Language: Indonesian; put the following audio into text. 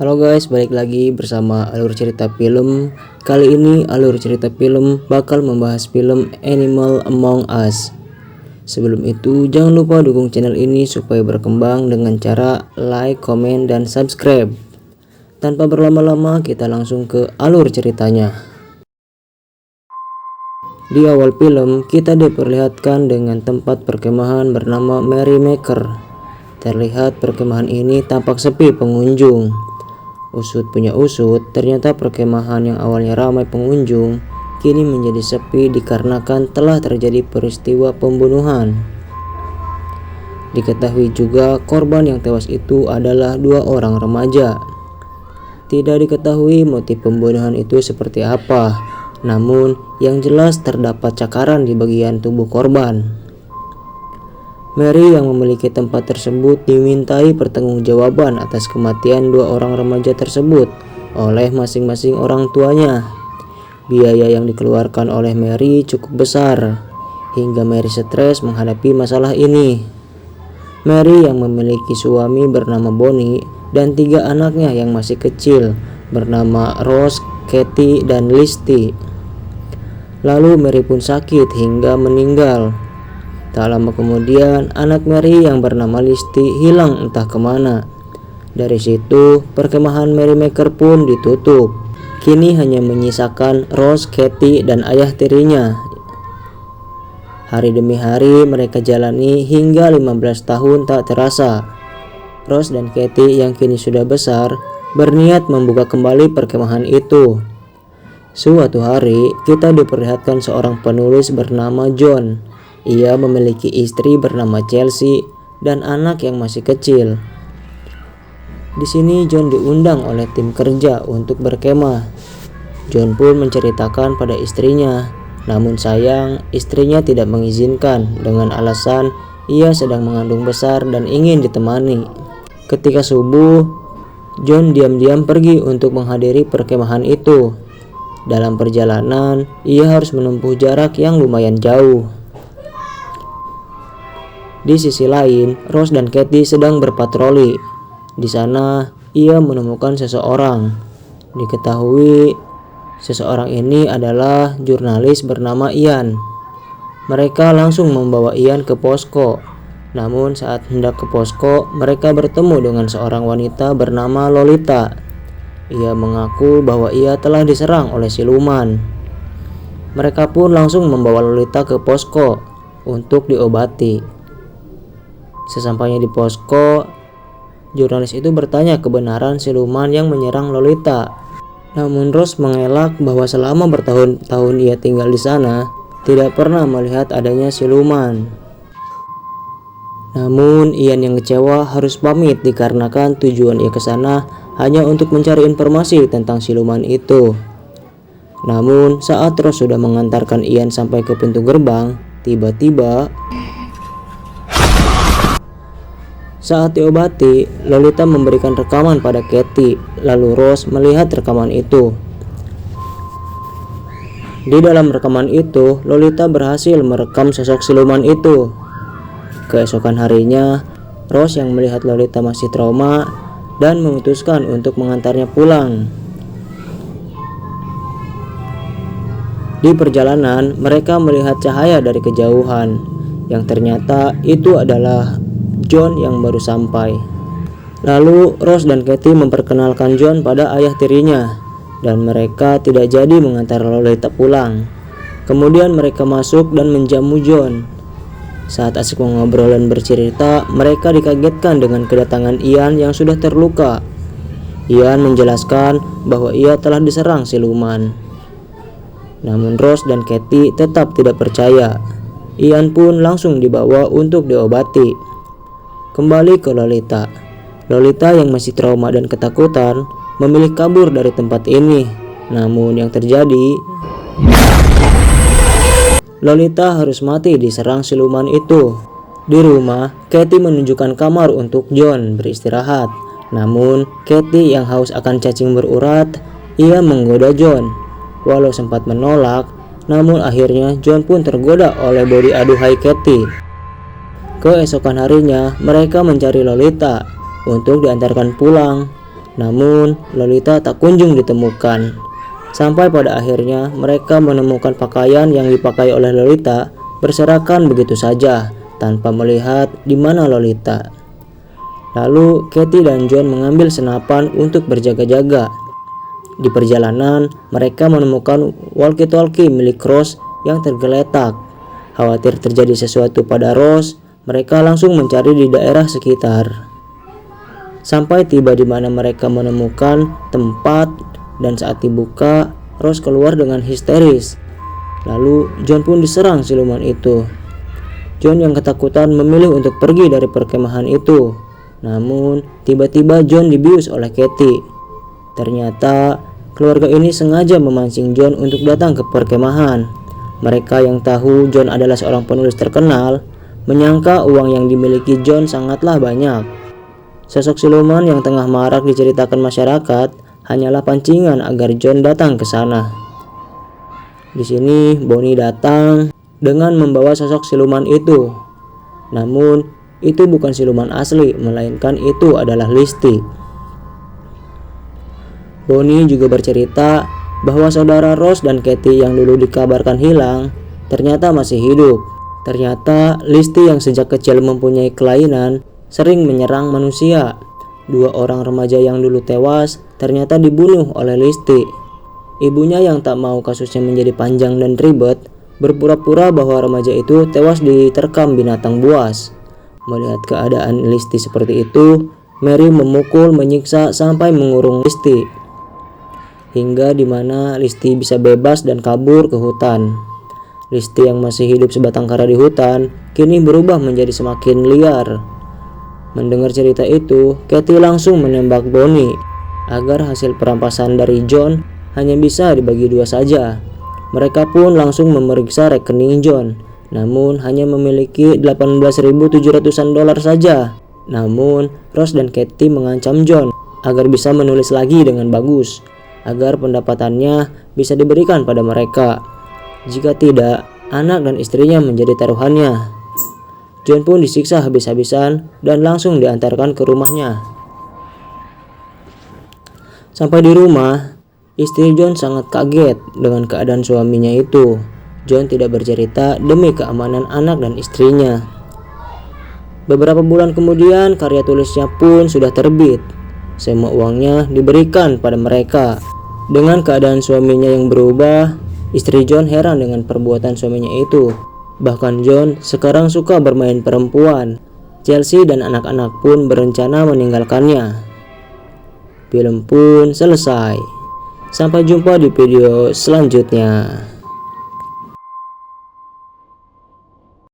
Halo guys, balik lagi bersama Alur Cerita Film. Kali ini Alur Cerita Film bakal membahas film Animal Among Us. Sebelum itu, jangan lupa dukung channel ini supaya berkembang dengan cara like, komen, dan subscribe. Tanpa berlama-lama, kita langsung ke alur ceritanya. Di awal film, kita diperlihatkan dengan tempat perkemahan bernama Merrymaker. Terlihat perkemahan ini tampak sepi pengunjung. Usut punya usut, ternyata perkemahan yang awalnya ramai pengunjung kini menjadi sepi dikarenakan telah terjadi peristiwa pembunuhan. Diketahui juga korban yang tewas itu adalah 2 orang remaja. Tidak diketahui motif pembunuhan itu seperti apa, namun yang jelas terdapat cakaran di bagian tubuh korban. Mary yang memiliki tempat tersebut dimintai pertanggungjawaban atas kematian 2 orang remaja tersebut oleh masing-masing orang tuanya. Biaya yang dikeluarkan oleh Mary cukup besar, hingga Mary stres menghadapi masalah ini. Mary yang memiliki suami bernama Bonnie dan 3 anaknya yang masih kecil bernama Rose, Katie, dan Listy. Lalu Mary pun sakit hingga meninggal. Tak lama kemudian, anak Mary yang bernama Listy hilang entah kemana. Dari situ, perkemahan Merrymaker pun ditutup. Kini hanya menyisakan Rose, Katie, dan ayah tirinya. Hari demi hari mereka jalani hingga 15 tahun tak terasa. Rose dan Katie yang kini sudah besar, berniat membuka kembali perkemahan itu. Suatu hari, kita diperlihatkan seorang penulis bernama John. Ia memiliki istri bernama Chelsea dan anak yang masih kecil. Di sini John diundang oleh tim kerja untuk berkemah. John pun menceritakan pada istrinya, namun sayang istrinya tidak mengizinkan dengan alasan ia sedang mengandung besar dan ingin ditemani. Ketika subuh, John diam-diam pergi untuk menghadiri perkemahan itu. Dalam perjalanan, ia harus menempuh jarak yang lumayan jauh. Di sisi lain, Rose dan Katie sedang berpatroli. Di sana, ia menemukan seseorang. Diketahui, seseorang ini adalah jurnalis bernama Ian. Mereka langsung membawa Ian ke posko. Namun saat hendak ke posko, mereka bertemu dengan seorang wanita bernama Lolita. Ia mengaku bahwa ia telah diserang oleh siluman. Mereka pun langsung membawa Lolita ke posko untuk diobati. Sesampainya di posko, jurnalis itu bertanya kebenaran siluman yang menyerang Lolita. Namun Rose mengelak bahwa selama bertahun-tahun ia tinggal di sana, tidak pernah melihat adanya siluman. Namun Ian yang kecewa harus pamit dikarenakan tujuan ia ke sana hanya untuk mencari informasi tentang siluman itu. Namun saat Rose sudah mengantarkan Ian sampai ke pintu gerbang, tiba-tiba saat diobati, Lolita memberikan rekaman pada Katie. Lalu Rose melihat rekaman itu. Di dalam rekaman itu, Lolita berhasil merekam sosok siluman itu. Keesokan harinya, Rose yang melihat Lolita masih trauma dan memutuskan untuk mengantarnya pulang. Di perjalanan, mereka melihat cahaya dari kejauhan, yang ternyata itu adalah John yang baru sampai. Lalu Rose dan Katie memperkenalkan John pada ayah tirinya, dan mereka tidak jadi mengantar Lolita pulang. Kemudian mereka masuk dan menjamu John. Saat asik mengobrol dan bercerita, mereka dikagetkan dengan kedatangan Ian yang sudah terluka. Ian menjelaskan bahwa ia telah diserang siluman. Namun Rose dan Katie tetap tidak percaya. Ian pun langsung dibawa untuk diobati. Kembali ke Lolita. Lolita yang masih trauma dan ketakutan memilih kabur dari tempat ini. Namun yang terjadi, Lolita harus mati diserang siluman itu. Di rumah, Katie menunjukkan kamar untuk John beristirahat. Namun Katie yang haus akan cacing berurat, ia menggoda John. Walau sempat menolak, namun akhirnya John pun tergoda oleh body aduhai Katie. Keesokan harinya, mereka mencari Lolita untuk diantarkan pulang. Namun Lolita tak kunjung ditemukan. Sampai pada akhirnya mereka menemukan pakaian yang dipakai oleh Lolita berserakan begitu saja tanpa melihat di mana Lolita. Lalu Katie dan John mengambil senapan untuk berjaga-jaga. Di perjalanan, mereka menemukan walkie-talkie milik Rose yang tergeletak. Khawatir terjadi sesuatu pada Rose, mereka langsung mencari di daerah sekitar. Sampai tiba di mana mereka menemukan tempat, dan saat dibuka, Rose keluar dengan histeris. Lalu John pun diserang siluman itu. John yang ketakutan memilih untuk pergi dari perkemahan itu. Namun tiba-tiba John dibius oleh Katie. Ternyata keluarga ini sengaja memancing John untuk datang ke perkemahan. Mereka yang tahu John adalah seorang penulis terkenal menyangka uang yang dimiliki John sangatlah banyak. Sosok siluman yang tengah marak diceritakan masyarakat hanyalah pancingan agar John datang ke sana. Di sini Bonnie datang dengan membawa sosok siluman itu. Namun itu bukan siluman asli, melainkan itu adalah Listy. Bonnie juga bercerita bahwa saudara Rose dan Katie yang dulu dikabarkan hilang ternyata masih hidup. Ternyata Listy yang sejak kecil mempunyai kelainan sering menyerang manusia. 2 orang remaja yang dulu tewas ternyata dibunuh oleh Listy. Ibunya yang tak mau kasusnya menjadi panjang dan ribet berpura-pura bahwa remaja itu tewas diterkam binatang buas. Melihat keadaan Listy seperti itu, Mary memukul, menyiksa sampai mengurung Listy. Hingga dimana Listy bisa bebas dan kabur ke hutan. Listy yang masih hidup sebatang kara di hutan kini berubah menjadi semakin liar. Mendengar cerita itu, Katie langsung menembak Bonnie agar hasil perampasan dari John hanya bisa dibagi 2 saja. Mereka pun langsung memeriksa rekening John, namun hanya memiliki 18.700-an dolar saja. Namun Rose dan Katie mengancam John agar bisa menulis lagi dengan bagus, agar pendapatannya bisa diberikan pada mereka. Jika tidak, anak dan istrinya menjadi taruhannya. John pun disiksa habis-habisan dan langsung diantarkan ke rumahnya. Sampai di rumah, istri John sangat kaget dengan keadaan suaminya itu. John tidak bercerita demi keamanan anak dan istrinya. Beberapa bulan kemudian, karya tulisnya pun sudah terbit. Semua uangnya diberikan pada mereka. Dengan keadaan suaminya yang berubah, istri John heran dengan perbuatan suaminya itu. Bahkan John sekarang suka bermain perempuan. Chelsea dan anak-anak pun berencana meninggalkannya. Film pun selesai. Sampai jumpa di video selanjutnya.